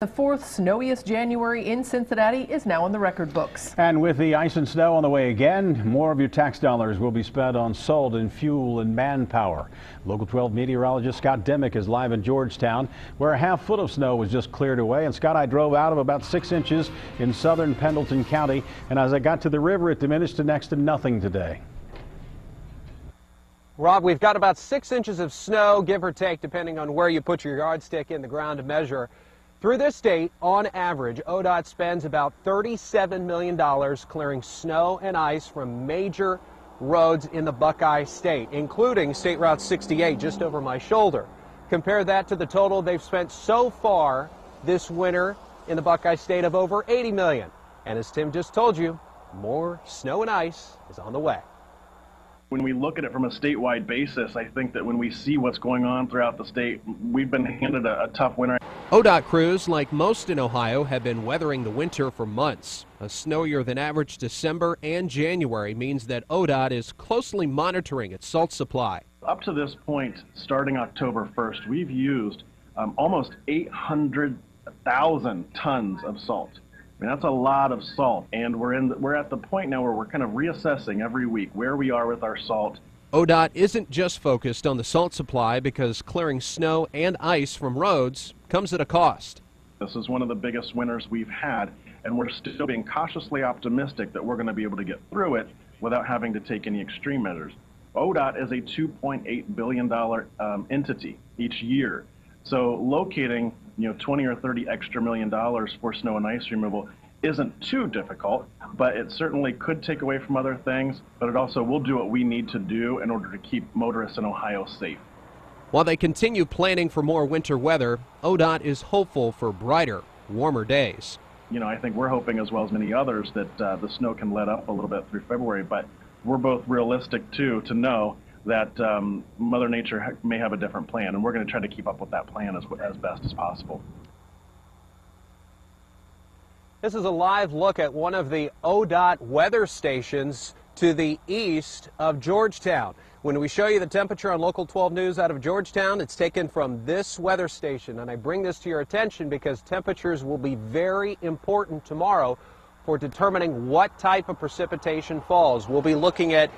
The fourth snowiest January in Cincinnati is now in the record books. And with the ice and snow on the way again, more of your tax dollars will be spent on salt and fuel and manpower. Local 12 meteorologist Scott Dimmich is live in Georgetown, where a half foot of snow was just cleared away. And Scott, I drove out of about 6 inches in southern Pendleton County, and as I got to the river, it diminished to next to nothing today. Rob, we've got about 6 inches of snow, give or take, depending on where you put your yardstick in the ground to measure. Through this date, on average, ODOT spends about $37 million clearing snow and ice from major roads in the Buckeye State, including State Route 68 just over my shoulder. Compare that to the total they've spent so far this winter in the Buckeye State of over $80 million. And as Tim just told you, more snow and ice is on the way. When we look at it from a statewide basis, I think that when we see what's going on throughout the state, we've been handed a tough winter. ODOT crews, like most in Ohio, have been weathering the winter for months. A snowier than average December and January means that ODOT is closely monitoring its salt supply. Up to this point, starting October 1st, we've used almost 800,000 tons of salt. I mean, that's a lot of salt, and we're at the point now where we're kind of reassessing every week where we are with our salt. ODOT isn't just focused on the salt supply because clearing snow and ice from roads comes at a cost. This is one of the biggest winters we've had, and we're still being cautiously optimistic that we're going to be able to get through it without having to take any extreme measures. ODOT is a $2.8 billion entity each year. So locating, 20 or 30 extra million dollars for snow and ice removal isn't too difficult, but it certainly could take away from other things, but it also will do what we need to do in order to keep motorists in Ohio safe. While they continue planning for more winter weather, ODOT is hopeful for brighter, warmer days. I think we're hoping, as well as many others, that the snow can let up a little bit through February, but we're both realistic too to know that Mother Nature may have a different plan, and we're going to try to keep up with that plan as best as possible. This is a live look at one of the ODOT weather stations to the east of Georgetown. When we show you the temperature on Local 12 News out of Georgetown, it's taken from this weather station. And I bring this to your attention because temperatures will be very important tomorrow for determining what type of precipitation falls. We'll be looking at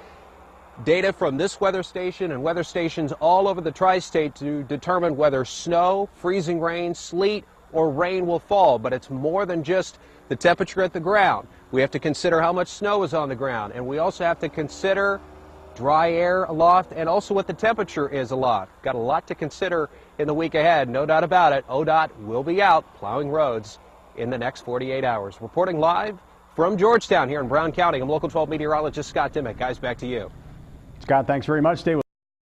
data from this weather station and weather stations all over the tri-state to determine whether snow, freezing rain, sleet, or rain will fall. But it's more than just the temperature at the ground. We have to consider how much snow is on the ground, and we also have to consider dry air aloft and also what the temperature is aloft. Got a lot to consider in the week ahead, no doubt about it. ODOT will be out plowing roads in the next 48 hours. Reporting live from Georgetown here in Brown County, I'm Local 12 meteorologist Scott Dimmich. Guys, back to you. Scott, thanks very much. Stay with